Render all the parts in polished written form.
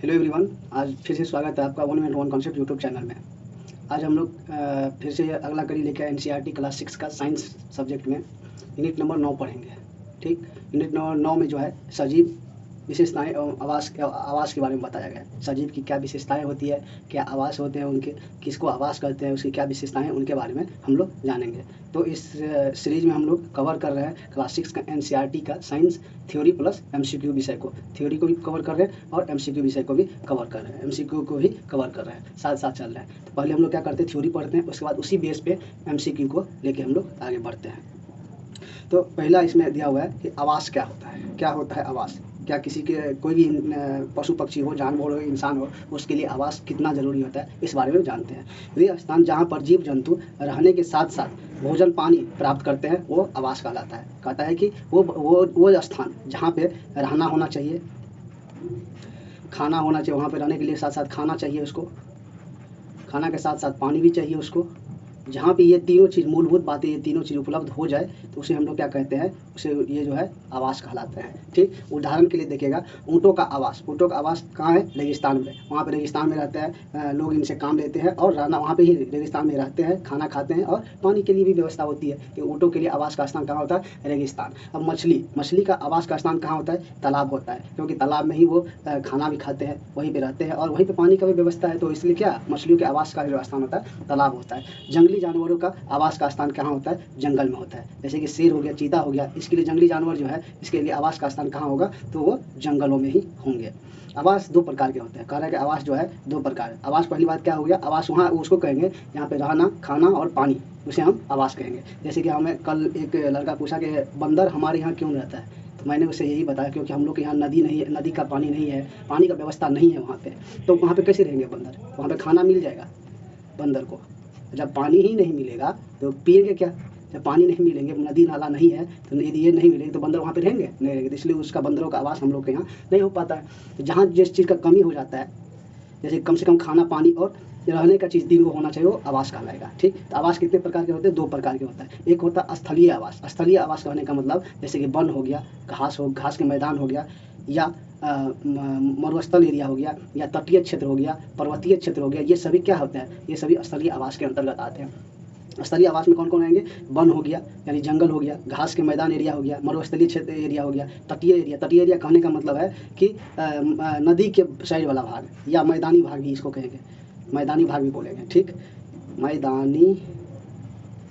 Hello everyone, आज फिर से स्वागत है आपका one minute one concept YouTube channel में। आज हम लोग फिर से अगला कड़ी लेकर एनसीईआरटी क्लास 6 का साइंस सब्जेक्ट में यूनिट नंबर 9 पढ़ेंगे। ठीक, यूनिट नंबर 9 में जो है सजीव विशेषताएं और आवास के बारे में बताया गया है। सजीव की क्या विशेषताएं होती है, क्या आवास होते हैं उनके, किसको आवास कहते हैं, उसकी क्या विशेषताएं हैं, उनके बारे में हम लोग जानेंगे। तो इस सीरीज में हम लोग कवर कर रहे हैं क्लास 6 का एनसीईआरटी का साइंस थ्योरी प्लस एमसीक्यू विषय को। थ्योरी को भी कवर कर रहे हैं और एमसीक्यू विषय को भी कवर कर रहे हैं, एमसीक्यू को भी कवर कर रहे हैं, साथ साथ चल रहे हैं। तो पहले हम लोग क्या करते हैं, थ्योरी पढ़ते हैं, उसके बाद उसी बेस पे एमसीक्यू को लेके हम लोग आगे बढ़ते हैं। तो पहला इसमें दिया हुआ है कि आवास क्या होता है। क्या होता है आवास? क्या किसी के कोई भी पशु पक्षी हो, जानवर हो, इंसान हो, उसके लिए आवास कितना ज़रूरी होता है, इस बारे में जानते हैं। वे स्थान जहाँ पर जीव जंतु रहने के साथ साथ भोजन पानी प्राप्त करते हैं वो आवास कहलाता है। कहता है कि वो स्थान जहाँ पे रहना होना चाहिए, खाना होना चाहिए, वहाँ पे रहने के लिए साथ साथ खाना चाहिए उसको, खाना के साथ साथ पानी भी चाहिए उसको। जहाँ पे ये तीनों चीज़ मूलभूत बातें, ये तीनों चीज़ उपलब्ध हो जाए तो उसे हम लोग क्या कहते हैं, उसे ये जो है आवास कहलाते हैं। ठीक, उदाहरण के लिए देखिएगा, ऊँटों का आवास। ऊँटों का आवास कहाँ है? रेगिस्तान में। वहाँ पे रेगिस्तान में रहते हैं लोग, इनसे काम लेते हैं और रहना वहाँ पे ही रेगिस्तान में रहते हैं, खाना खाते हैं और पानी के लिए भी व्यवस्था होती है। कि ऊँटों के लिए आवास का स्थान कहाँ होता है? रेगिस्तान। अब मछली का आवास का स्थान कहाँ होता है? तालाब होता है, क्योंकि तालाब में ही वो खाना भी खाते हैं, वहीं पर रहते हैं और वहीं पर पानी का भी व्यवस्था है। तो इसलिए क्या, मछलियों के आवास का जो स्थान होता है तालाब होता है। जंगली जानवरों का आवास का स्थान कहाँ होता है? जंगल में होता है। जैसे कि शेर हो गया, चीता हो गया, इसके लिए जंगली जानवर जो है इसके लिए आवास का स्थान कहाँ होगा? तो वो जंगलों में ही होंगे। आवास दो प्रकार के होते हैं। कह रहा है कि आवास जो है दो प्रकार है। आवास पहली बात क्या हो गया, आवास वहाँ उसको कहेंगे यहाँ पे रहना, खाना और पानी, उसे हम आवास कहेंगे। जैसे कि हमें कल एक लड़का पूछा कि बंदर हमारे यहाँ क्यों रहता है, तो मैंने उसे यही बताया क्योंकि हम लोग के यहाँ नदी नहीं है, नदी का पानी नहीं है, पानी का व्यवस्था नहीं है वहाँ पे। तो वहाँ पे कैसे रहेंगे बंदर? वहाँ पे खाना मिल जाएगा बंदर को, जब पानी ही नहीं मिलेगा तो पिएंगे क्या? जब पानी नहीं मिलेंगे, नदी नाला नहीं है, तो यदि ये नहीं मिलेंगे तो बंदर वहाँ पे रहेंगे नहीं रहेंगे। तो इसलिए उसका बंदरों का आवास हम लोग के यहाँ नहीं हो पाता है। तो जहाँ जिस चीज़ का कमी हो जाता है, जैसे कम से कम खाना पानी और रहने का चीज़ दिन को होना चाहिए, वो आवास कहलाएगा। ठीक, तो आवास कितने प्रकार के होते हैं? दो प्रकार के होता है। एक होता है स्थलीय आवास। स्थलीय आवास कहने का मतलब जैसे कि वन हो गया, घास के मैदान हो गया, या मरुस्थल एरिया हो गया, या तटीय क्षेत्र हो गया, पर्वतीय क्षेत्र हो गया, ये सभी क्या होते हैं? ये सभी स्थलीय आवास के अंतर्गत आते हैं। स्थलीय आवास में कौन कौन आएंगे? वन हो गया यानी जंगल हो गया, घास के मैदान एरिया हो गया, मरुस्थलीय क्षेत्र एरिया हो गया, तटीय एरिया। तटीय एरिया कहने का मतलब है कि नदी के साइड वाला भाग, या मैदानी भाग भी इसको कहेंगे, मैदानी भाग भी बोलेंगे। ठीक, मैदानी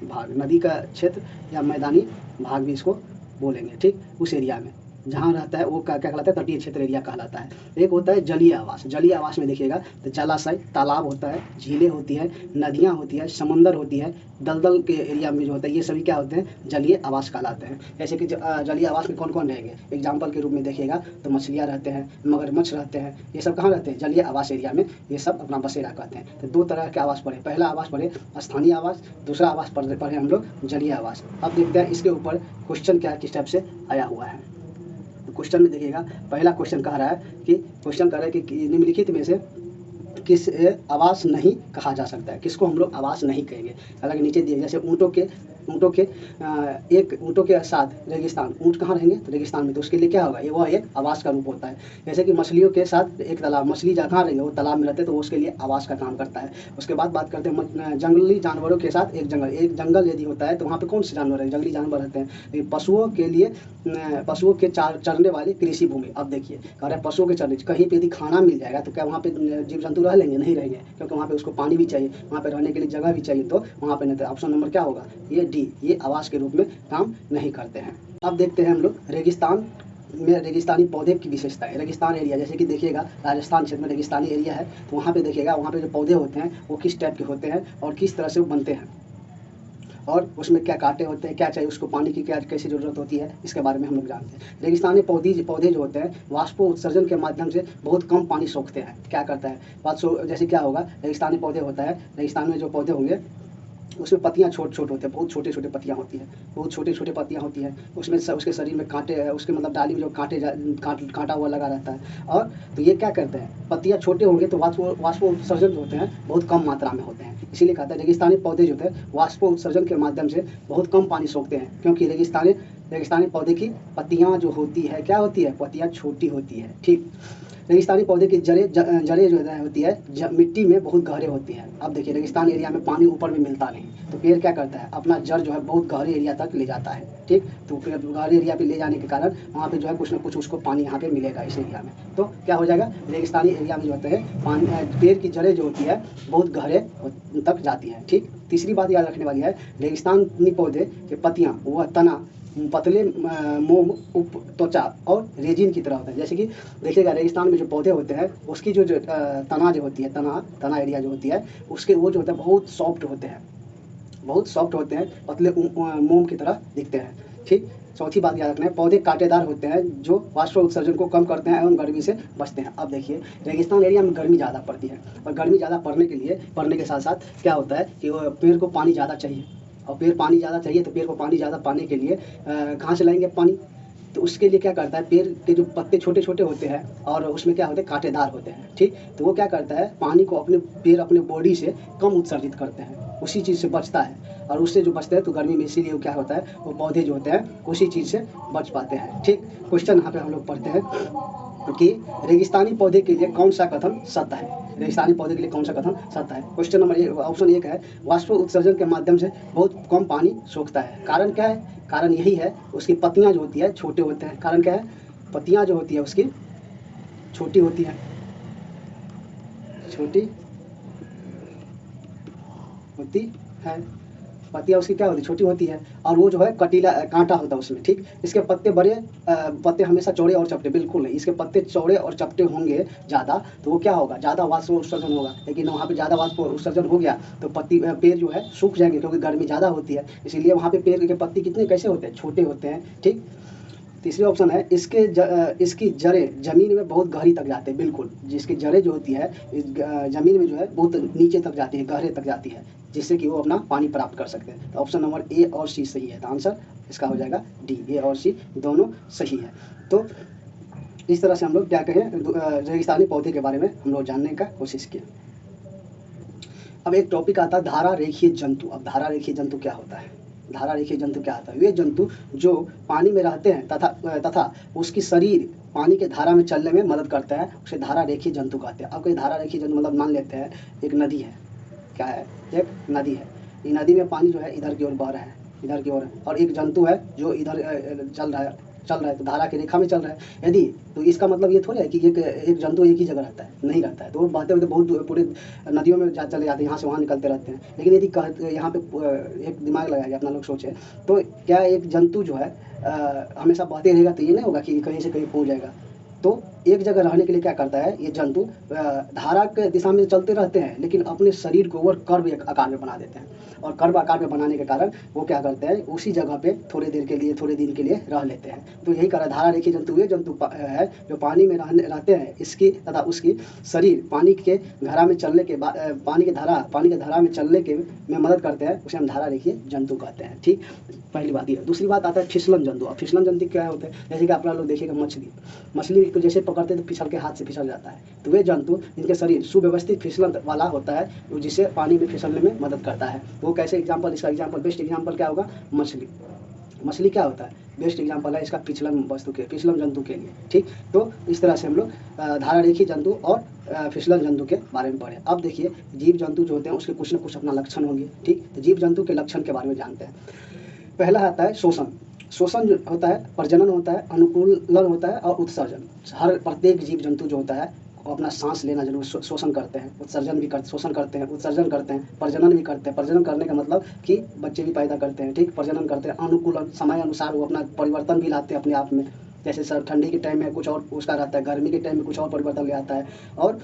भाग, नदी का क्षेत्र या मैदानी भाग भी इसको बोलेंगे। ठीक, उस एरिया में जहाँ रहता है वो क्या कहलाता है? तटीय क्षेत्र एरिया कहलाता है। एक होता है जलीय आवास। जलीय आवास में देखिएगा तो जलाशय, तालाब होता है, झीलें होती है, नदियाँ होती है, समंदर होती है, दलदल के एरिया में जो होता है, ये सभी क्या होते हैं? जलीय आवास कहलाते हैं। जैसे कि जलीय आवास में कौन कौन रहेंगे? एग्जाम्पल के रूप में देखिएगा तो मछलियाँ रहते हैं, मगरमच्छ रहते हैं, ये सब कहाँ रहते हैं? जलीय आवास एरिया में ये सब अपना बसेरा कहते हैं। तो दो तरह के आवास पढ़े, पहला आवास पढ़े स्थानीय आवास, दूसरा आवास पढ़े हम लोग जलीय आवास। अब देखते हैं इसके ऊपर क्वेश्चन क्या किस टाइप से आया हुआ है। क्वेश्चन में देखिएगा, पहला क्वेश्चन कह रहा है कि निम्नलिखित में से किस आवास नहीं कहा जा सकता है, किसको हम लोग आवास नहीं कहेंगे। हालांकि नीचे दिए जैसे ऊँटों के साथ रेगिस्तान, ऊँट कहाँ रहेंगे? तो रेगिस्तान में, तो उसके लिए क्या होगा? ये वह एक आवास का रूप होता है। जैसे कि मछलियों के साथ एक तालाब, मछली जहाँ रहेंगे वो तालाब में रहते हैं, तो उसके लिए आवास का काम करता है। उसके बाद बात करते हैं जंगली जानवरों के साथ एक जंगल यदि होता है तो वहाँ पे कौन से जानवर है? जंगली जानवर रहते हैं। पशुओं के लिए पशुओं के चरने वाली कृषि भूमि। अब देखिए कह रहे हैं पशुओं के चरने, कहीं पे यदि खाना मिल जाएगा तो क्या वहाँ पे जीव जंतु रह लेंगे? नहीं रहेंगे, क्योंकि वहाँ पे उसको पानी भी चाहिए, वहाँ पे रहने के लिए जगह भी चाहिए, तो वहाँ पे नहीं। तो ऑप्शन नंबर क्या होगा? ये डी, ये आवास के रूप में काम नहीं करते हैं। अब देखते हैं हम लोग रेगिस्तान में रेगिस्तानी पौधे की विशेषताएं। रेगिस्तान एरिया, जैसे कि देखिएगा राजस्थान क्षेत्र में रेगिस्तानी एरिया है, तो वहाँ पे देखिएगा वहाँ पे जो पौधे होते हैं वो किस टाइप के होते हैं और किस तरह से वो बनते हैं, और उसमें क्या कांटे होते हैं, क्या चाहिए उसको, पानी की क्या कैसी ज़रूरत होती है, इसके बारे में हम लोग जानते हैं। रेगिस्तानी पौधे जो होते हैं वाष्पो उत्सर्जन के माध्यम से बहुत कम पानी सोखते हैं। क्या करता है जैसे क्या होगा, रेगिस्तानी पौधे होता है, रेगिस्तान में जो पौधे होंगे उसमें पत्तियाँ छोटे होते हैं, बहुत छोटे पत्तियाँ होती हैं, बहुत छोटे पत्तियाँ होती हैं। उसमें उसके शरीर में कांटे, उसके मतलब डाली में जो कांटा हुआ लगा रहता है। और तो ये क्या करते हैं, पत्तियाँ छोटे होंगे तो वाष्प उत्सर्जन जो होते हैं बहुत कम मात्रा में होते हैं। इसीलिए कहते हैं रेगिस्तानी पौधे जो होते हैं वाष्प उत्सर्जन के माध्यम से बहुत कम पानी सोखते हैं, क्योंकि रेगिस्तानी पौधे की पत्तियाँ जो होती है क्या होती है? पत्तियाँ छोटी होती है। ठीक, रेगिस्तानी पौधे की जड़ें जो होती है मिट्टी में बहुत गहरे होती है। अब देखिए रेगिस्तान एरिया में पानी ऊपर में मिलता नहीं, तो पेड़ क्या करता है अपना जड़ जो है बहुत गहरे एरिया तक ले जाता है, ठीक। तो फिर गहरे एरिया पे ले जाने के कारण वहाँ पे जो है कुछ ना कुछ उसको पानी यहाँ पे मिलेगा इस एरिया में। तो क्या हो जाएगा, रेगिस्तानी एरिया में जो होता है पानी, पेड़ की जड़ें जो होती है बहुत गहरे तक जाती है, ठीक। तीसरी बात याद रखने वाली है, रेगिस्तानी पौधे के पत्तियाँ व तना पतले मोम उप त्वचा और रेजिन की तरह होता है। जैसे कि देखिएगा रेगिस्तान में जो पौधे होते हैं उसकी जो तना जो होती है, तना एरिया जो होती है उसके वो जो होता है बहुत सॉफ्ट होते हैं, बहुत सॉफ्ट होते हैं, पतले मोम की तरह दिखते हैं, ठीक। चौथी बात याद रखना है, पौधे कांटेदार होते हैं जो वाष्प उत्सर्जन को कम करते हैं एवं गर्मी से बचते हैं। अब देखिए रेगिस्तान एरिया में गर्मी ज़्यादा पड़ती है, और गर्मी ज़्यादा पड़ने के साथ साथ क्या होता है कि पेड़ को पानी ज़्यादा चाहिए, और पेड़ पानी ज़्यादा चाहिए तो पेड़ को पानी ज़्यादा पाने के लिए कहाँ से लाएंगे पानी, तो उसके लिए क्या करता है, पेड़ के जो पत्ते छोटे छोटे होते हैं और उसमें क्या होते हैं कांटेदार होते हैं, ठीक। तो वो क्या करता है पानी को पेड़ अपने बॉडी से कम उत्सर्जित करते हैं, उसी चीज़ से बचता है, और उससे जो बचता है तो गर्मी में इसीलिए क्या होता है वो पौधे जो होते हैं उसी चीज़ से बच पाते हैं, ठीक। क्वेश्चन यहाँ पे हम लोग पढ़ते हैं कि रेगिस्तानी पौधे के लिए कौन सा कथन सत्य है, रेगिस्तानी पौधे के लिए कौन सा कथन सत्य है। क्वेश्चन नंबर ऑप्शन 1 है, वाष्प उत्सर्जन के माध्यम से बहुत कम पानी सोखता है। कारण क्या है, कारण यही है उसकी पत्तियां जो होती है छोटे होते हैं। कारण क्या है, पत्तियां जो होती है उसकी छोटी होती है, छोटी होती है, पत्तियाँ उसकी क्या होती है छोटी होती है, और वो जो है कटीला कांटा होता है उसमें, ठीक। इसके पत्ते बड़े पत्ते हमेशा चौड़े और चपटे बिल्कुल नहीं, इसके पत्ते चौड़े और चपटे होंगे ज़्यादा तो वो क्या होगा ज़्यादा वाष्प उत्सर्जन होगा, लेकिन वहाँ पे ज़्यादा वाष्प उत्सर्जन हो गया तो पेड़ जो है सूख जाएंगे क्योंकि गर्मी ज़्यादा होती है, इसीलिए वहाँ पे पेड़ के पत्ते कितने कैसे होते हैं छोटे होते हैं, ठीक। तीसरी ऑप्शन है इसकी जड़ें जमीन में बहुत गहरी तक जाते हैं, बिल्कुल जिसकी जड़ें जो होती है जमीन में जो है बहुत नीचे तक जाती है, गहरे तक जाती है, जिससे कि वो अपना पानी प्राप्त कर सकते हैं। तो ऑप्शन नंबर ए और सी सही है, तो आंसर इसका हो जाएगा डी, ए और सी दोनों सही है। तो इस तरह से हम लोग क्या कहें रेगिस्तानी पौधे के बारे में हम लोग जानने का कोशिश किया। अब एक टॉपिक आता है धारा रेखीय जंतु। अब धारा रेखीय जंतु क्या होता है, धारा रेखीय जंतु क्या होता है, वे जंतु जो पानी में रहते हैं तथा उसकी शरीर पानी के धारा में चलने में मदद करता है, उसे धारा रेखीय जंतु कहते हैं। अब कोई धारा रेखीय जंतु मतलब मान लेते हैं एक नदी है, क्या है एक नदी है, ये नदी में पानी जो है इधर की ओर बह रहा है, इधर की ओर, और एक जंतु है जो इधर चल रहा है तो धारा की रेखा में चल रहा है यदि, तो इसका मतलब ये थोड़ा है कि एक जंतु एक ही जगह रहता है, नहीं रहता है, तो वो बहते हुए बहुत पूरे नदियों में चले जाते हैं, यहाँ से वहाँ निकलते रहते हैं। लेकिन यदि यहाँ पे एक दिमाग लगाया अपना लोग सोचे तो क्या एक जंतु जो है हमेशा बहते रहेगा तो ये नहीं होगा कि कहीं से कहीं पहुँच जाएगा, तो एक जगह रहने के लिए क्या करता है ये जंतु धारा के दिशा में चलते रहते हैं लेकिन अपने शरीर को और कर्व आकार में बना देते हैं, और कर्व आकार में बनाने के कारण वो क्या करते हैं उसी जगह पे थोड़ी देर के लिए थोड़े दिन के लिए रह लेते हैं। तो यही कारण धारा रेखीय जंतु वे जंतु है जो पानी में रहते हैं, इसकी तथा उसकी शरीर पानी के धारा में चलने के बाद पानी के धारा में चलने के में मदद करते हैं, उसे हम धारा रेखीय जंतु कहते हैं, ठीक। पहली बात ये। दूसरी बात आता है फिसलन जंतु। अब फिसलन जंतु क्या होते हैं, जैसे कि आप लोग देखिएगा मछली को जैसे पकड़ते तो फिसल के हाथ से फिसल जाता है, तो वे जंतु जिनके शरीर सुव्यवस्थित फिसलन वाला होता है जिससे पानी में फिसलने में मदद करता है। तो वो कैसे एग्जाम्पल, इसका एग्जाम्पल बेस्ट एग्जाम्पल क्या होगा, मछली क्या होता है बेस्ट एग्जाम्पल है इसका फिसलन वस्तु के, फिसलन जंतु के लिए, ठीक। तो इस तरह से हम लोग धारा रेखीय जंतु और फिसलन जंतु के बारे में पढ़े। अब देखिए जीव जंतु जो होते हैं उसके कुछ न कुछ अपना लक्षण होंगे, ठीक। तो जीव जंतु के लक्षण के बारे में जानते हैं। पहला आता है शोषण जो होता है, प्रजनन होता है, अनुकूलन होता है और उत्सर्जन। हर प्रत्येक जीव जंतु जो होता है वो अपना सांस लेना जरूर शोषण करते हैं, उत्सर्जन भी शोषण करते हैं, उत्सर्जन करते हैं, प्रजनन भी करते हैं। प्रजनन करने का मतलब कि बच्चे भी पैदा करते हैं, ठीक। प्रजनन करते हैं, अनुकूलन समय अनुसार वो अपना परिवर्तन भी लाते हैं अपने आप में, जैसे सर ठंडी के टाइम में कुछ और उसका रहता है, गर्मी के टाइम में कुछ और परिवर्तन ले आता है, और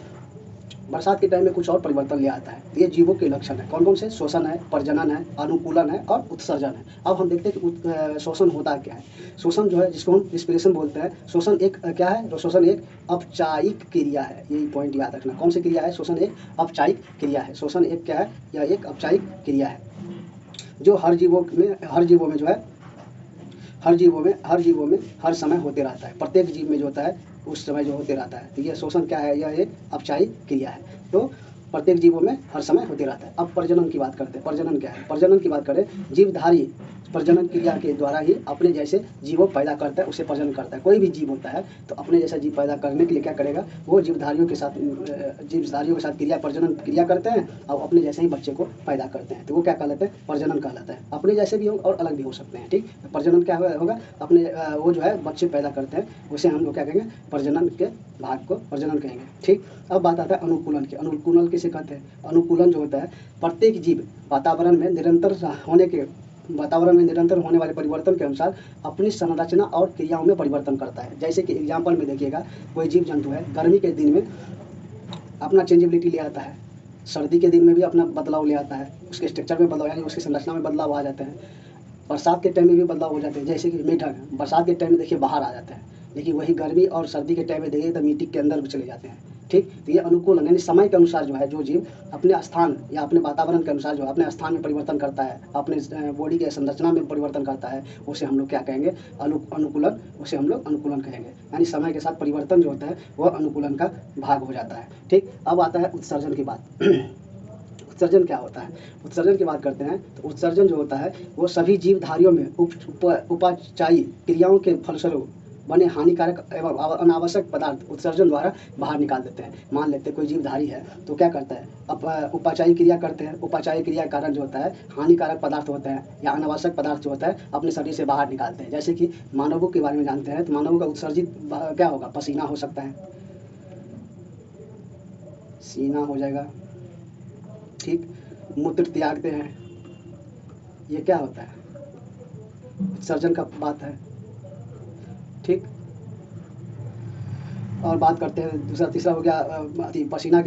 बरसात के टाइम में कुछ और परिवर्तन ले आता है। ये जीवों के लक्षण है, कौन कौन से, शोषण है, प्रजनन है, अनुकूलन है और उत्सर्जन है। अब हम देखते हैं कि शोषण होता क्या है। शोषण जो है जिसको हम रिस्पिरेशन बोलते हैं, शोषण एक क्या है, शोषण एक औपचारिक क्रिया है, यही पॉइंट याद रखना। कौन सी क्रिया है, शोषण एक औपचारिक क्रिया है। शोषण एक क्या है, यह एक औपचारिक क्रिया है जो हर जीवों में जो है हर जीवों में हर समय होते रहता है। प्रत्येक जीव में जो होता है उस समय जो होते रहता है। तो यह शोषण क्या है, यह एक औपचारिक क्रिया है। तो प्रत्येक जीवों में हर समय होते रहता है। अब प्रजनन की बात करते हैं। प्रजनन क्या है? प्रजनन की बात करें, जीवधारी प्रजनन क्रिया के द्वारा ही अपने जैसे जीवों पैदा करता है, उसे प्रजनन करता है। कोई भी जीव होता है तो अपने जैसा जीव पैदा करने के लिए क्या करेगा, वो जीवधारियों के साथ प्रजनन क्रिया करते हैं और अपने जैसे ही बच्चे को पैदा करते हैं। तो वो क्या कहलाता है? प्रजनन कहलाता है। अपने जैसे भी हो और अलग भी हो सकते हैं। ठीक, प्रजनन क्या होगा? अपने वो जो है बच्चे पैदा करते हैं, उसे हम लोग क्या कहेंगे? प्रजनन के भाग को प्रजनन कहेंगे। ठीक, अब बात आता है अनुकूलन की। अनुकूलन किसे कहते हैं? अनुकूलन जो होता है, प्रत्येक जीव वातावरण में निरंतर होने वाले परिवर्तन के अनुसार अपनी संरचना और क्रियाओं में परिवर्तन करता है। जैसे कि एग्जाम्पल में देखिएगा, कोई जीव जंतु है, गर्मी के दिन में अपना चेंजेबिलिटी ले आता है, सर्दी के दिन में भी अपना बदलाव ले आता है, उसके स्ट्रक्चर में बदलाव यानी उसकी संरचना में बदलाव आ जाते हैं। बरसात के टाइम में भी बदलाव हो जाते हैं। जैसे कि मेढक बरसात के टाइम में देखिए बाहर आ जाता है, लेकिन वही गर्मी और सर्दी के टाइम में देखिए तो मिट्टी के अंदर चले जाते हैं। ठीक, तो ये अनुकूलन यानी समय के अनुसार जो है, जो जीव अपने स्थान या अपने वातावरण के अनुसार जो अपने स्थान में परिवर्तन करता है, अपने बॉडी के संरचना में परिवर्तन करता है, उसे हम लोग क्या कहेंगे? अनुकूलन। उसे हम लोग अनुकूलन कहेंगे। यानी समय के साथ परिवर्तन जो होता है वह अनुकूलन का भाग हो जाता है। ठीक, अब आता है उत्सर्जन की बात। उत्सर्जन क्या होता है? उत्सर्जन की बात करते हैं तो उत्सर्जन जो होता है वो सभी जीवधारियों में उपाचायी क्रियाओं के फलस्वरूप बने हानिकारक एवं अनावश्यक पदार्थ उत्सर्जन द्वारा बाहर निकाल देते हैं। मान लेते हैं कोई जीवधारी है तो क्या करता है? अब उपाचायी क्रिया करते हैं। उपाचायी क्रिया के कारण जो होता है हानिकारक पदार्थ होते हैं या अनावश्यक पदार्थ जो होता है अपने शरीर से बाहर निकालते हैं। जैसे कि मानवों के बारे में जानते हैं तो मानवों का उत्सर्जित क्या होगा? पसीना हो सकता है, सीना हो जाएगा। ठीक, मूत्र त्यागते हैं, ये क्या होता है? उत्सर्जन का बात है। ठीक, और बात करते हैं दूसरा तीसरा हो गया पसीना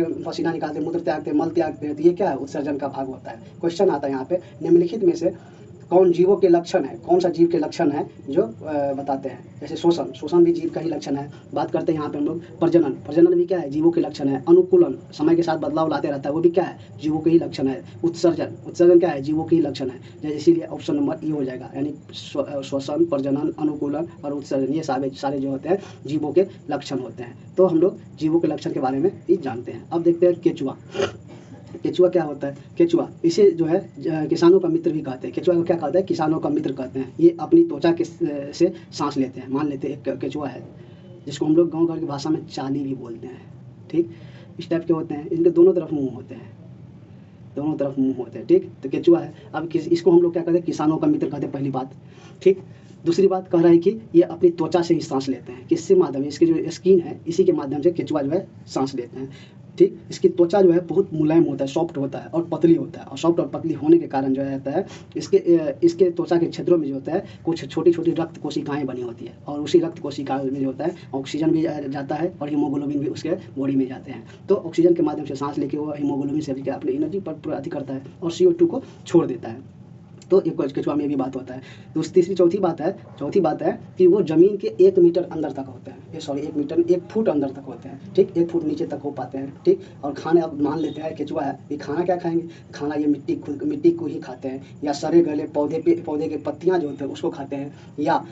निकालते हैं, मूत्र त्यागते हैं, मल त्यागते हैं, तो ये क्या है? उत्सर्जन का भाग होता है। क्वेश्चन आता है यहाँ पे, निम्नलिखित में से कौन जीवों के लक्षण है, कौन सा जीव के लक्षण है जो बताते हैं? जैसे शोषण भी जीव का ही लक्षण है। बात करते हैं यहाँ पे हम लोग प्रजनन भी क्या है? जीवों के लक्षण है। अनुकूलन समय के साथ बदलाव लाते रहता है, वो भी क्या है? जीवों के ही लक्षण है। उत्सर्जन क्या है? जीवों के ही लक्षण है। जैसे इसीलिए ऑप्शन नंबर ई हो जाएगा, यानी श्वसन, प्रजनन, अनुकूलन और उत्सर्जन, ये सारे जो होते हैं जीवों के लक्षण होते हैं। तो हम लोग जीवों के लक्षण के बारे में ही जानते हैं। अब देखते हैं केचुआ। केचुआ क्या होता है? केचुआ इसे जो है किसानों का मित्र भी कहते हैं। केचुआ को क्या कहते हैं? किसानों का मित्र कहते हैं। ये अपनी त्वचा से सांस लेते हैं। मान लेते हैं एक केचुआ है जिसको हम लोग गांव घर की भाषा में चाली भी बोलते हैं। ठीक, इस टाइप के होते हैं। इनके दोनों तरफ मुंह होते हैं, दोनों तरफ मुंह होते हैं। ठीक, तो केचुआ है। अब इसको हम लोग क्या कहते हैं? किसानों का मित्र कहते हैं, पहली बात। ठीक, दूसरी बात कह रहा है कि ये अपनी त्वचा से ही सांस लेते हैं। किससे माध्यम? इसकी जो स्किन है इसी के माध्यम से केचुआ जो है सांस लेते हैं। ठीक, इसकी त्वचा जो है बहुत मुलायम होता है, सॉफ्ट होता है और पतली होता है। और सॉफ्ट और पतली होने के कारण जो रहता है इसके त्वचा के क्षेत्रों में जो होता है कुछ छोटी छोटी रक्त कोशिकाएं बनी होती है, और उसी रक्त कोशिकाओं में जो होता है ऑक्सीजन भी जाता है और हीमोग्लोबिन भी उसके बॉडी में जाते हैं। तो ऑक्सीजन के माध्यम से सांस लेके वो हीमोग्लोबिन से भी अपनी एनर्जी पर अति करता है और CO2 को छोड़ देता है। तो एक केचुआ में भी बात होता है। चौथी बात है कि वो जमीन के 1 मीटर अंदर तक होते हैं। 1 फुट अंदर तक होते हैं। ठीक, 1 फुट नीचे तक हो पाते हैं। ठीक, और खाने, अब मान लेते हैं केचुआ है, ये खाना क्या खाएंगे? खाना ये मिट्टी को ही खाते हैं, या सड़े गले पौधे के पत्तियां जो होते हैं उसको खाते हैं, या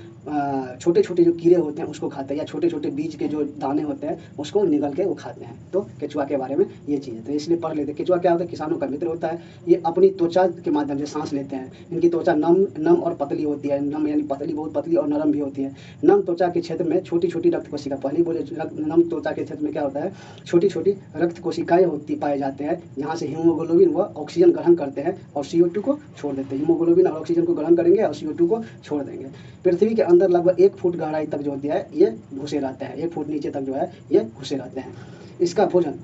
छोटे छोटे जो कीड़े होते हैं उसको खाते हैं, या छोटे छोटे बीज के जो दाने होते हैं उसको निगल के वो खाते हैं। तो केचुआ के बारे में ये चीज़ है, तो इसलिए पढ़ लेते हैं। केचुआ क्या होता है? किसानों का मित्र होता है। ये अपनी त्वचा के माध्यम से सांस लेते हैं। इनकी त्वचा नम और पतली होती है। नम यानी पतली, बहुत पतली और नरम भी होती है। नम त्वचा के क्षेत्र में छोटी छोटी रक्त कोशिका, पहले बोले नम त्वचा के क्षेत्र में क्या होता है? छोटी छोटी रक्त कोशिकाएं पाए जाते हैं, जहाँ से हीमोग्लोबिन व ऑक्सीजन ग्रहण करते हैं और CO2 को छोड़ देते हैं। हीमोग्लोबिन और ऑक्सीजन को ग्रहण करेंगे और CO2 को छोड़ देंगे। पृथ्वी के अंदर लगभग 1 फुट गहराई तक जो होती है ये घुसे रहते हैं। 1 फुट नीचे तक जो है ये घुसे रहते हैं। इसका भोजन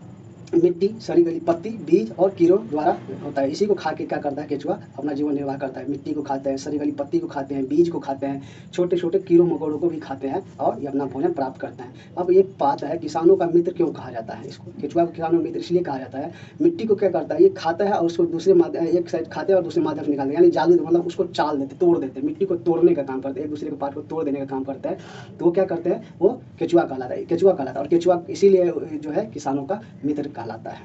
मिट्टी, सड़ी गली पत्ती, बीज और कीड़ों द्वारा होता है। इसी को खा के क्या करता है केचुआ? अपना जीवन निर्वाह करता है। मिट्टी को खाते हैं, सड़ी गली पत्ती को खाते हैं, बीज को खाते हैं, छोटे छोटे कीड़ों मकोड़ों को भी खाते हैं और ये अपना भोजन प्राप्त करते हैं। अब ये बात है किसानों का मित्र क्यों कहा जाता है? इसको केचुआ को किसानों का मित्र इसलिए कहा जाता है, मिट्टी को क्या करता है? ये खाता है और उसको दूसरे माध्यम, एक साइड खाते हैं और दूसरे माध्यम से निकालते हैं, यानी जादू, मतलब उसको चाल देते, तोड़ देते हैं। मिट्टी को तोड़ने का काम करते हैं, एक दूसरे के पार्ट को तोड़ देने का काम करता है। तो वो क्या करते हैं? वो केचुआ कहलाता है। और केचुआ इसीलिए जो है किसानों का मित्र कहलाता है।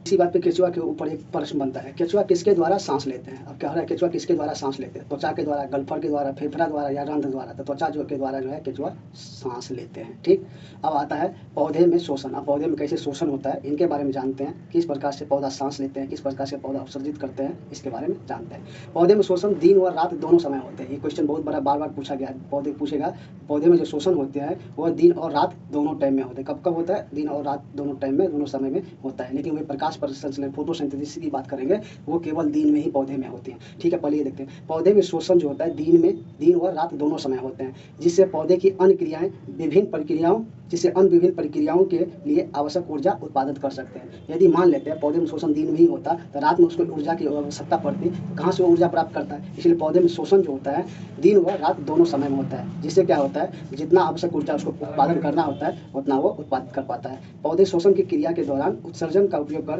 इसी बात पे केचुआ के ऊपर एक प्रश्न बनता है, केचुआ किसके द्वारा सांस लेते हैं। अब कह रहा है केचुआ किसके द्वारा सांस लेते हैं, त्वचा के द्वारा, गल्फर के द्वारा, फेफड़ा द्वारा या रंध्र द्वारा। तो त्वचा के द्वारा जो है केचुआ सांस लेते हैं। ठीक, अब आता है पौधे में शोषण। अब पौधे में कैसे शोषण होता है इनके बारे में जानते हैं, किस प्रकार से पौधा सांस लेते हैं, किस प्रकार से पौधा उत्सर्जित करते हैं, इसके बारे में जानते हैं। पौधे में शोषण दिन और रात दोनों समय होते हैं। ये क्वेश्चन बहुत बड़ा बार बार पूछा गया है, पौधे पूछेगा। पौधे में जो शोषण होते हैं वह दिन और रात दोनों टाइम में होते हैं। कब कब होता है, दिन और रात दोनों टाइम में, दोनों समय में होता है। लेकिन वे प्रकाश परिसंचलन फोटोसिंथेसिस की बात करेंगे वो केवल दिन में ही पौधे में होती हैं। ठीक है, पहले ये देखते हैं। पौधे में शोषण जो होता है दिन और रात दोनों समय होते हैं, जिससे पौधे की अन्य क्रियाएं विभिन्न प्रक्रियाओं के लिए आवश्यक ऊर्जा उत्पादित कर सकते हैं। यदि मान लेते हैं पौधे में शोषण दिन में ही होता तो रात में उसको ऊर्जा की आवश्यकता पड़ती, कहाँ से वो ऊर्जा प्राप्त करता है। इसलिए पौधे में शोषण जो होता है दिन व रात दोनों समय में होता है, जिससे क्या होता है जितना आवश्यक ऊर्जा उसको उत्पादन करना होता है उतना वो उत्पादित कर पाता है। पौधे शोषण की क्रिया के दौरान उत्सर्जन का उपयोग कर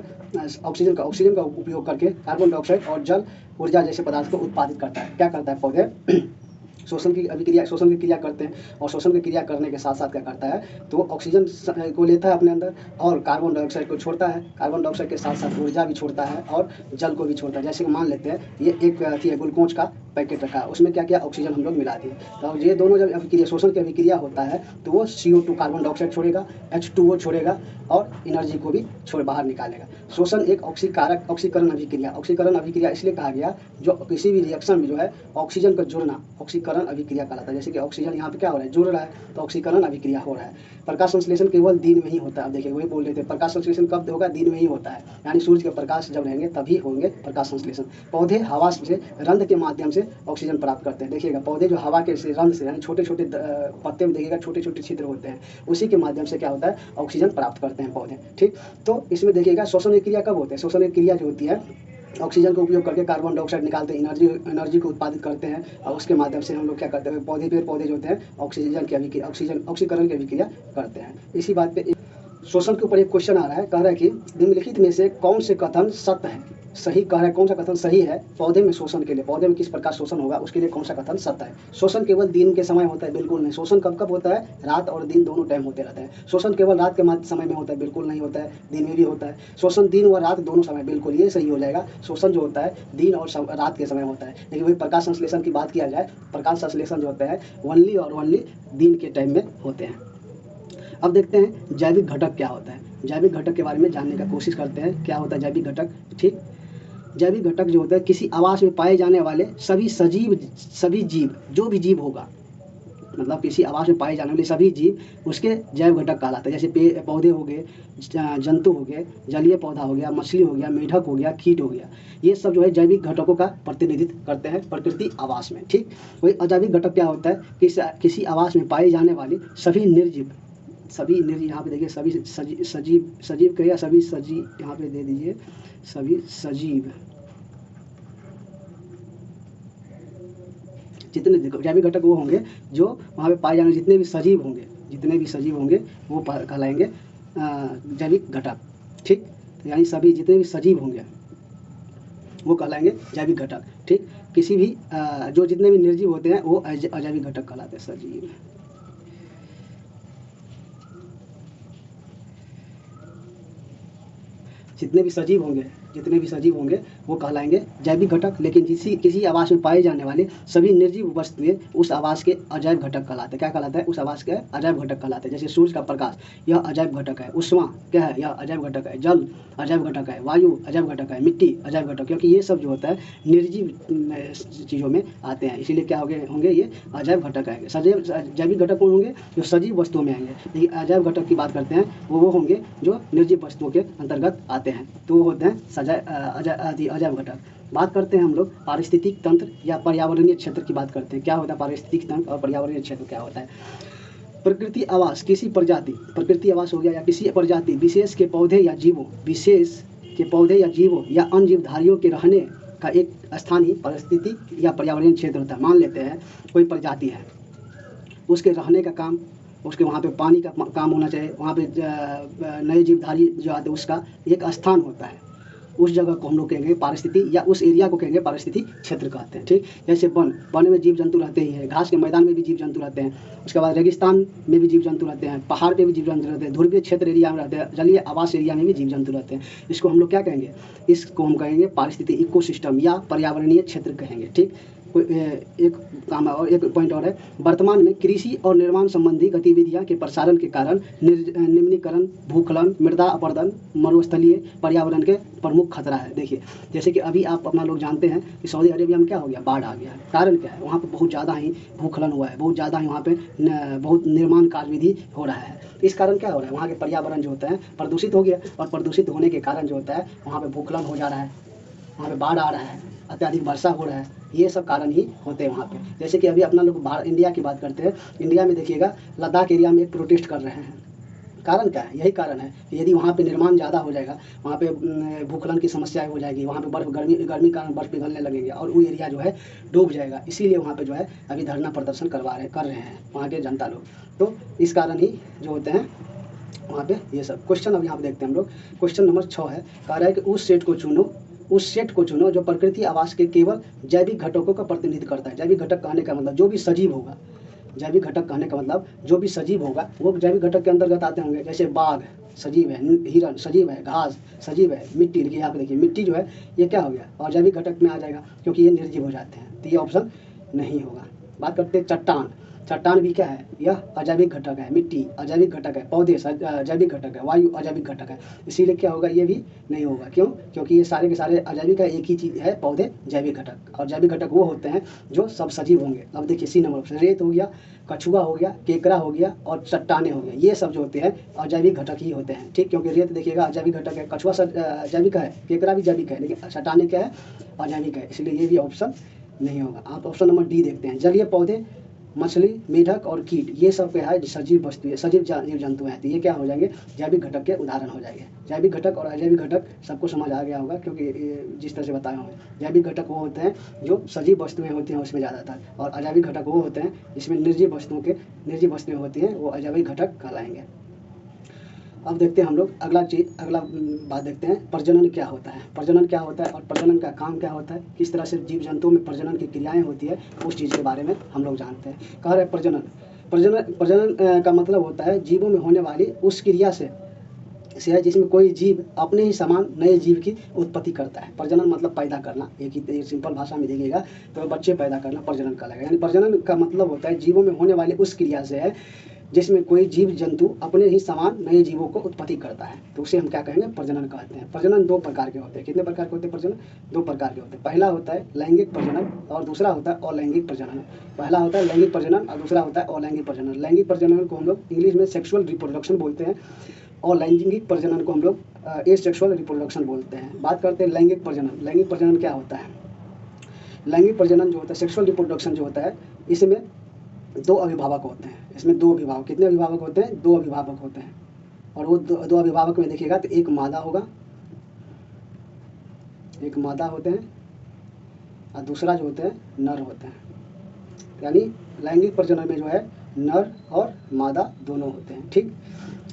ऑक्सीजन का उपयोग करके कार्बन डाइऑक्साइड और जल ऊर्जा जैसे पदार्थ को उत्पादित करता है। क्या करता है पौधे शोषण की क्रिया करते हैं, और शोषण की क्रिया करने के साथ साथ क्या करता है तो ऑक्सीजन को लेता है अपने अंदर और कार्बन डाइऑक्साइड को छोड़ता है। कार्बन डाइऑक्साइड के साथ साथ ऊर्जा भी छोड़ता है और जल को भी छोड़ता है। जैसे कि मान लेते हैं ये एक है ग्लूकोज का पैकेट रखा है, उसमें क्या किया ऑक्सीजन हम लोग मिला दिए। तो ये दोनों जब अभिक्रिया शोषण की अभिक्रिया होता है तो वो CO2 कार्बन डाइऑक्साइड छोड़ेगा, H2O छोड़ेगा और एनर्जी को भी बाहर निकालेगा। शोषण एक ऑक्सीकरण अभिक्रिया इसलिए कहा गया जो किसी भी रिएक्शन में जो है ऑक्सीजन का जुड़ना ऑक्सीकरण अभिक्रिया कहलाता है। जैसे कि ऑक्सीजन यहाँ पे क्या हो रहा है जुड़ रहा है तो ऑक्सीकरण अभिक्रिया हो रहा है। प्रकाश संश्लेषण केवल दिन में ही होता है। अब देखिए वही बोल रहे थे प्रकाश संश्लेषण कब होगा, दिन में ही होता है, यानी सूर्य के प्रकाश जब रहेंगे तभी होंगे प्रकाश संश्लेषण। पौधे हवा से रंध्र के माध्यम से ऑक्सीजन प्राप्त करते हैं। देखिएगा पौधे जो हवा के रंध्र से यानी छोटे छोटे पत्ते में देखिएगा छोटे छोटे छिद्र होते हैं, उसी के माध्यम से क्या होता है ऑक्सीजन प्राप्त करते हैं पौधे। ठीक, तो इसमें देखिएगा शोषण की क्रिया कब होती है। शोषण की क्रिया जो होती है ऑक्सीजन का उपयोग करके कार्बन डाइऑक्साइड निकालते हैं, एनर्जी को उत्पादित करते हैं और उसके माध्यम से हम लोग क्या करते हैं पौधे जो होते हैं ऑक्सीकरण की अभिक्रिया करते हैं। इसी बात पे शोषण के ऊपर एक क्वेश्चन आ रहा है, कह रहा है कि निम्नलिखित में से कौन से कथन सत्य है, सही कह रहा है कौन सा कथन सही है पौधे में शोषण के लिए, पौधे में किस प्रकार शोषण होगा उसके लिए कौन सा कथन सत्य है। शोषण केवल दिन के समय होता है, बिल्कुल नहीं। शोषण कब कब होता है, रात और दिन दोनों टाइम होते रहते हैं। शोषण केवल रात के समय में होता है, बिल्कुल नहीं होता है, दिन में भी होता है। शोषण दिन और रात दोनों समय, बिल्कुल ये सही हो जाएगा। शोषण जो होता है दिन और रात के समय होता है। लेकिन वही प्रकाश संश्लेषण की बात किया जाए, प्रकाश संश्लेषण जो होता है ओनली दिन के टाइम में होते हैं। अब देखते हैं जैविक घटक क्या होता है। जैविक घटक के बारे में जानने का कोशिश करते हैं, क्या होता है जैविक घटक। ठीक, जैविक घटक जो होता है किसी आवास में पाए जाने वाले सभी जीव जो भी जीव होगा, मतलब किसी आवास में पाए जाने वाले सभी जीव उसके जैव घटक कहलाते हैं। जैसे पौधे हो गए, जंतु हो गए, जलीय पौधा हो गया, मछली हो गया, मेढक हो गया, कीट हो गया, ये सब जो है जैविक घटकों का प्रतिनिधित्व करते हैं प्रकृति आवास में। ठीक, वही अजैविक घटक क्या होता है, किसी आवास में पाए जाने वाले सभी निर्जीव यहाँ पे देखिए सभी सजीव कहिए, सभी सजीव यहाँ पे दे दीजिए, सभी सजीव जितने जैविक घटक वो होंगे जो वहाँ पे पाए जाने जितने भी सजीव होंगे वो कहलाएंगे जैविक घटक। ठीक, तो यानी सभी जितने भी सजीव होंगे वो कहलाएंगे जैविक घटक। ठीक, किसी भी जो जितने भी निर्जीव होते हैं वो अजैविक घटक कहलाते हैं। सजीव जितने भी सजीव होंगे वो कहलाएंगे जैविक घटक। लेकिन किसी आवास में पाए जाने वाले सभी निर्जीव वस्तुएं उस आवास के अजैव घटक कहलाते हैं। क्या कहलाता है, उस आवास के अजैव घटक कहलाते हैं। जैसे सूर्य का प्रकाश यह अजैव घटक है, उष्मा क्या है यह अजैव घटक है, जल अजैव घटक है, वायु अजैव घटक है, मिट्टी अजैव घटक, क्योंकि ये सब जो होता है निर्जीव चीज़ों में आते हैं, इसीलिए क्या होंगे ये अजैव घटक आएंगे। जैविक घटक कौन होंगे, जो सजीव वस्तुओं में आएंगे। लेकिन अजैव घटक की बात करते हैं वो होंगे जो निर्जीव वस्तुओं के अंतर्गत आते हैं, तो वो होते हैं अजैव घटक। बात करते हैं हम लोग पारिस्थितिक तंत्र या पर्यावरणीय क्षेत्र की बात करते हैं। क्या होता है पारिस्थितिक तंत्र और पर्यावरणीय क्षेत्र क्या होता है। प्रकृति आवास प्रकृति आवास हो गया या किसी प्रजाति विशेष के पौधे या जीवों या अन्य जीवधारियों के रहने का एक स्थान ही पारिस्थितिक या पर्यावरणीय क्षेत्र होता है। मान लेते हैं कोई प्रजाति है, उसके रहने का काम, उसके वहाँ पे पानी का काम होना चाहिए, वहाँ पे नए जीवधारी जो आते हैं उसका एक स्थान होता है, उस जगह को हम लोग कहेंगे पारिस्थिति, या उस एरिया को कहेंगे पारिस्थितिक क्षेत्र कहते हैं। ठीक, जैसे वन में जीव जंतु रहते ही हैं, घास के मैदान में भी जीव जंतु रहते हैं, उसके बाद रेगिस्तान में भी जीव जंतु रहते हैं, पहाड़ पे भी जीव जंतु रहते हैं, ध्रुवीय क्षेत्र एरिया में रहते हैं, जलीय आवास एरिया में भी जीव जंतु रहते हैं। इसको हम लोग क्या कहेंगे, इसको हम कहेंगे पारिस्थितिक इकोसिस्टम या पर्यावरणीय क्षेत्र कहेंगे। ठीक, एक काम है और एक पॉइंट और है, वर्तमान में कृषि और निर्माण संबंधी गतिविधियां के प्रसारण के कारण निम्नीकरण, भूस्खलन, मृदा अपरदन, मरुस्थलीय पर्यावरण के प्रमुख खतरा है। देखिए, जैसे कि अभी आप अपना लोग जानते हैं कि सऊदी अरेबिया में क्या हो गया, बाढ़ आ गया है। कारण क्या है, वहाँ पे बहुत ज़्यादा ही भूस्खलन हुआ है, बहुत ज़्यादा ही वहाँ पे बहुत निर्माण कार्यविधि हो रहा है। इस कारण क्या हो रहा है, वहाँ के पर्यावरण जो होता है प्रदूषित हो गया, और प्रदूषित होने के कारण जो होता है वहाँ पे भूस्खलन हो जा रहा है, वहाँ पे बाढ़ आ रहा है, अत्यधिक वर्षा हो रहा है। ये सब कारण ही होते हैं वहाँ पे। जैसे कि अभी अपना लोग इंडिया की बात करते हैं, इंडिया में देखिएगा लद्दाख एरिया में एक प्रोटेस्ट कर रहे हैं। कारण क्या है, यही कारण है कि यदि वहाँ पे निर्माण ज़्यादा हो जाएगा, वहाँ पे भूस्खलन की समस्याएं हो जाएगी, वहाँ पे गर्मी कारण बर्फ़ पिघलने लगेंगे और वो एरिया जो है डूब जाएगा। इसीलिए वहाँ पे जो है अभी धरना प्रदर्शन कर रहे हैं वहाँ के जनता लोग। तो इस कारण ही जो होते हैं वहाँ पे ये सब। क्वेश्चन अब यहाँ पे देखते हैं हम लोग। क्वेश्चन नंबर 6 है, कह रहा है कि उस सेट को चुनो जो प्रकृति आवास के केवल जैविक घटकों का प्रतिनिधित्व करता है। जैविक घटक कहने का मतलब जो भी सजीव होगा, जैविक घटक कहने का मतलब जो भी सजीव होगा वो जैविक घटक के अंतर्गत आते होंगे। जैसे बाघ सजीव है, हिरण सजीव है, घास सजीव है, मिट्टी, देखिए यहाँ पे देखिए मिट्टी जो है ये क्या हो गया और जैविक घटक में आ जाएगा क्योंकि ये निर्जीव हो जाते हैं, तो ये ऑप्शन नहीं होगा। बात करते हैं चट्टान। चट्टान भी क्या है, यह अजैविक घटक है, मिट्टी अजैविक घटक है, पौधे जैविक घटक है, वायु अजैविक घटक है, इसीलिए क्या होगा, ये भी नहीं होगा। क्यों, क्योंकि ये सारे के सारे अजैविक है, एक ही चीज़ है, पौधे जैविक घटक, और जैविक घटक वो होते हैं जो सब सजीव होंगे। अब देखिए सी नंबर ऑप्शन, रेत हो गया, कछुआ हो गया, केकड़ा हो गया और चट्टाने हो गया, ये सब जो होते हैं अजैविक घटक ही होते हैं। ठीक, क्योंकि रेत देखिएगा अजैविक घटक है, कछुआ जैविक है, केकड़ा भी जैविक है, लेकिन चट्टाने क्या है, अजैविक है, इसलिए ये भी ऑप्शन नहीं होगा। आप ऑप्शन नंबर डी देखते हैं, जलीय पौधे, मछली, मेढक और कीट, ये सब क्या है, सजीव वस्तु है, सजीव जीव जंतु हैं, तो ये क्या हो जाएंगे, जैविक घटक के उदाहरण हो जाएंगे। जैविक घटक और अजैविक घटक सबको समझ आ गया होगा, क्योंकि जिस तरह से बताया होंगे, जैविक घटक वो होते हैं जो सजीव वस्तुएं होती हैं उसमें ज़्यादातर, और अजैविक घटक वो होते हैं जिसमें निर्जीव वस्तुएं होती हैं, वो अजैविक घटक कहलाएंगे। अब देखते हैं हम लोग अगला बात देखते हैं, प्रजनन क्या होता है। प्रजनन क्या होता है और प्रजनन का काम क्या होता है, किस तरह से जीव जंतुओं में प्रजनन की क्रियाएं होती है, उस चीज़ के बारे में हम लोग जानते हैं। कह रहे प्रजनन का मतलब होता है जीवों में होने वाली उस क्रिया से है जिसमें कोई जीव अपने ही समान नए जीव की उत्पत्ति करता है। प्रजनन मतलब पैदा करना, एक ही सिंपल भाषा में देखिएगा तो बच्चे पैदा करना प्रजनन कहलाएगा। यानी प्रजनन का मतलब होता है जीवों में होने वाली उस क्रिया से है जिसमें कोई जीव जंतु अपने ही समान नए जीवों को उत्पत्ति करता है, तो उसे हम क्या कहेंगे, प्रजनन कहते हैं। प्रजनन दो प्रकार के होते हैं। कितने प्रकार के होते हैं प्रजनन, दो प्रकार के होते हैं। पहला होता है लैंगिक प्रजनन और दूसरा होता है अलैंगिक प्रजनन। पहला होता है लैंगिक प्रजनन और दूसरा होता है अलैंगिक प्रजनन। लैंगिक प्रजनन को हम लोग इंग्लिश में सेक्सुअल रिप्रोडक्शन बोलते हैं और लैंगिक प्रजनन को हम लोग एसेक्सुअल रिप्रोडक्शन बोलते हैं। बात करते हैं लैंगिक प्रजनन। लैंगिक प्रजनन क्या होता है, लैंगिक प्रजनन जो होता है, सेक्सुअल रिप्रोडक्शन जो होता है, इसमें दो अभिभावक होते हैं। इसमें दो अभिभावक, कितने अभिभावक होते हैं, दो अभिभावक होते हैं, और वो दो अभिभावक में देखिएगा तो एक मादा होगा, एक मादा होते हैं और दूसरा जो होते हैं नर होते हैं। यानी लैंगिक प्रजनन में जो है नर और मादा दोनों होते हैं। ठीक,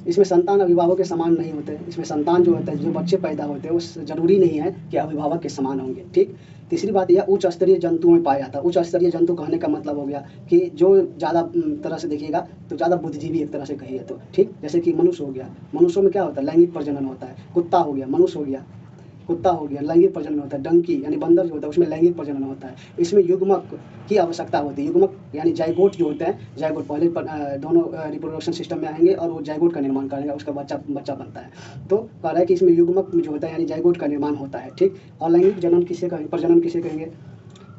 इसमें संतान अभिभावक के समान नहीं होते। इसमें संतान जो होता है, जो बच्चे पैदा होते हैं, वो जरूरी नहीं है कि अभिभावक के समान होंगे। ठीक, तीसरी बात यह उच्च स्तरीय जंतुओं में पाया जाता है। उच्च स्तरीय जंतु कहने का मतलब हो गया कि जो ज़्यादा तरह से देखिएगा तो ज़्यादा बुद्धिजीवी एक तरह से कहिए तो। ठीक, जैसे कि मनुष्य हो गया, मनुष्यों में क्या होता है, लैंगिक प्रजनन होता है। कुत्ता हो गया, मनुष्य हो गया, कुत्ता हो गया, लैंगिक प्रजनन होता है। डंकी यानी बंदर जो होता है उसमें लैंगिक प्रजनन होता है। इसमें युग्मक की आवश्यकता होती है। युग्मक यानी जाइगोट जो होते हैं, जाइगोट पहले दोनों रिप्रोडक्शन सिस्टम में आएंगे और वो जाइगोट का निर्माण करेंगे, उसका बच्चा बनता है। तो कह रहा है कि इसमें युग्मक जो होता है यानी जाइगोट का निर्माण होता है। ठीक, और लैंगिक प्रजनन किसे कहेंगे,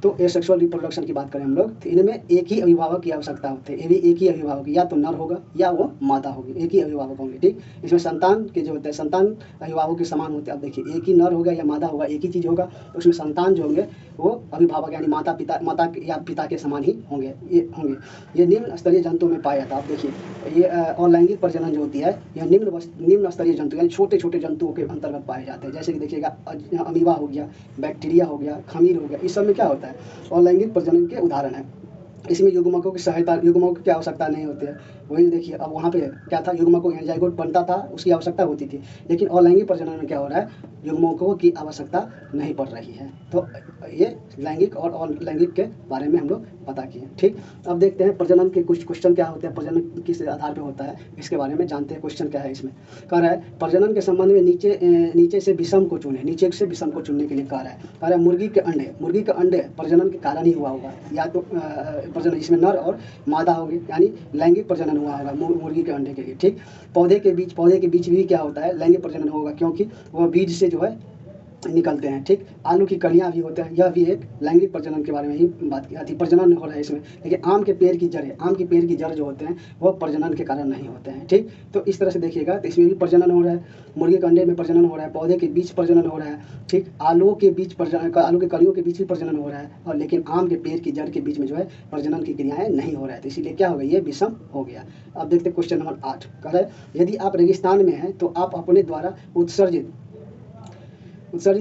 तो एसेक्सुअल रिप्रोडक्शन की बात करें हम लोग, तो इनमें एक ही अभिभावक की आवश्यकता होती है। ये भी एक ही अभिभावक, या तो नर होगा या वो मादा होगी, एक ही अभिभावक होंगे। ठीक, इसमें संतान के जो होते हैं, संतान अभिभावक के समान होते हैं। अब देखिए एक ही नर होगा या मादा होगा, एक ही चीज़ होगा, तो उसमें संतान जो होंगे वो अभिभावक यानी माता या पिता के समान ही होंगे। ये निम्न स्तरीय जंतुओं में पाया जाता है। आप देखिए ये अलैंगिक प्रजनन जो होती है यह निम्न स्तरीय जंतु यानी छोटे छोटे जंतुओं के अंतर्गत पाए जाते हैं। जैसे कि देखिएगा अमीबा हो गया, बैक्टीरिया हो गया, खमीर हो गया, इस सब में क्या होता है, अलैंगिक प्रजनन के उदाहरण है। इसमें युग्मकों की आवश्यकता नहीं होती है। वही देखिए अब वहाँ पे क्या था, युग्मकों यानी जाइगोट बनता था, उसकी आवश्यकता होती थी। लेकिन अलैंगिक प्रजनन में क्या हो रहा है, युग्मकों की आवश्यकता नहीं पड़ रही है। तो ये लैंगिक और अलैंगिक के बारे में हम लोग पता किए। ठीक, अब देखते हैं प्रजनन के कुछ क्वेश्चन क्या होते हैं, प्रजनन किस आधार पर होता है इसके बारे में जानते हैं। क्वेश्चन क्या है इसमें, कह रहा है प्रजनन के संबंध में नीचे से विषम को चुने, नीचे से विषम को चुनने के लिए कह रहा है मुर्गी के अंडे प्रजनन के कारण ही हुआ होगा, या तो प्रजनन इसमें नर और मादा होगी, यानी लैंगिक प्रजनन हुआ होगा मुर्गी के अंडे के लिए। ठीक, पौधे के बीच भी क्या होता है, लैंगिक प्रजनन होगा, क्योंकि वह बीज से जो है निकलते हैं। ठीक, आलू की कलियां भी होते हैं, यह भी एक लैंगिक प्रजनन के बारे में ही बात की जाती है, प्रजनन हो रहा है इसमें। लेकिन आम के पेड़ की जड़ जो होते हैं वह प्रजनन के कारण नहीं होते हैं। ठीक, तो इस तरह से देखिएगा, तो इसमें भी प्रजनन हो रहा है, मुर्गी के अंडे में प्रजनन हो रहा है, पौधे के बीच प्रजनन हो रहा है। ठीक, आलू के कलियों के बीच भी प्रजनन हो रहा है, और लेकिन आम के पेड़ की जड़ के बीच में जो है प्रजनन की क्रियाएं नहीं हो रहा है, तो इसीलिए क्या हो गया, ये विषम हो गया। अब देखते हैं क्वेश्चन नंबर 8, कह रहा है यदि आप रेगिस्तान में हैं तो आप अपने द्वारा उत्सर्जित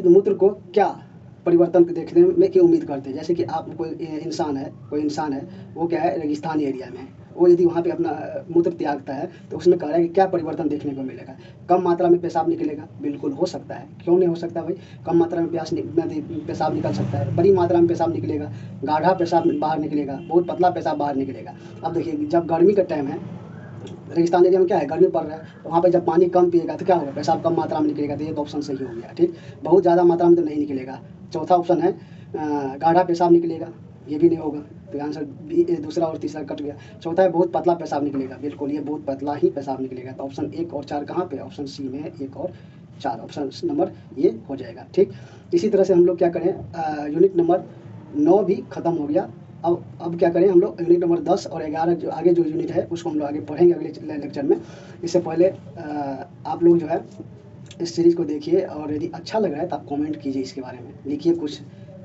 मूत्र को क्या परिवर्तन देखने में की उम्मीद करते हैं। जैसे कि आप कोई इंसान है वो क्या है, रेगिस्तानी एरिया में है, वो यदि वहाँ पे अपना मूत्र त्यागता है तो उसमें कह रहा है कि क्या परिवर्तन देखने को मिलेगा। कम मात्रा में पेशाब निकलेगा, बिल्कुल हो सकता है, क्यों नहीं हो सकता भाई, कम मात्रा में पेशाब निकल सकता है, बड़ी मात्रा में पेशाब निकलेगा, गाढ़ा पेशाब बाहर निकलेगा, बहुत पतला पेशाब बाहर निकलेगा। अब देखिए, जब गर्मी का टाइम है, रेगिस्तान एरिया में क्या है, गर्मी पड़ रहा है, तो वहाँ पे जब पानी कम पिएगा तो क्या होगा, पेशाब कम मात्रा में निकलेगा, तो ये तो ऑप्शन सही हो गया। ठीक, बहुत ज़्यादा मात्रा में तो नहीं निकलेगा। चौथा ऑप्शन है गाढ़ा पेशाब निकलेगा, ये भी नहीं होगा, तो आंसर बी, दूसरा और तीसरा कट गया। चौथा है बहुत पतला पेशाब निकलेगा, बिल्कुल ये बहुत पतला ही पेशाब निकलेगा, तो ऑप्शन 1 और 4 कहाँ पे, ऑप्शन सी में है 1 और 4, ऑप्शन नंबर ये हो जाएगा। ठीक, इसी तरह से हम लोग क्या करें, यूनिट नंबर 9 भी खत्म हो गया। अब क्या करें हम लोग, यूनिट नंबर 10 और 11 जो आगे जो यूनिट है उसको हम लोग आगे पढ़ेंगे अगले लेक्चर में। इससे पहले आप लोग जो है इस सीरीज़ को देखिए, और यदि अच्छा लग रहा है तो आप कमेंट कीजिए, इसके बारे में लिखिए कुछ,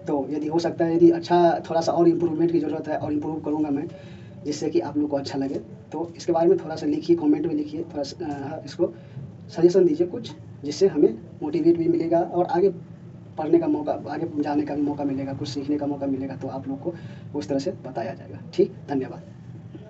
तो यदि हो सकता है, यदि अच्छा थोड़ा सा और इम्प्रूवमेंट की ज़रूरत है और इम्प्रूव करूँगा मैं, जिससे कि आप लोग को अच्छा लगे, तो इसके बारे में थोड़ा सा लिखिए, कमेंट में लिखिए, थोड़ा सा इसको सजेशन दीजिए कुछ, जिससे हमें मोटिवेट भी मिलेगा और आगे पढ़ने का मौका, आगे जाने का भी मौका मिलेगा, कुछ सीखने का मौका मिलेगा, तो आप लोग को उस तरह से बताया जाएगा। ठीक, धन्यवाद।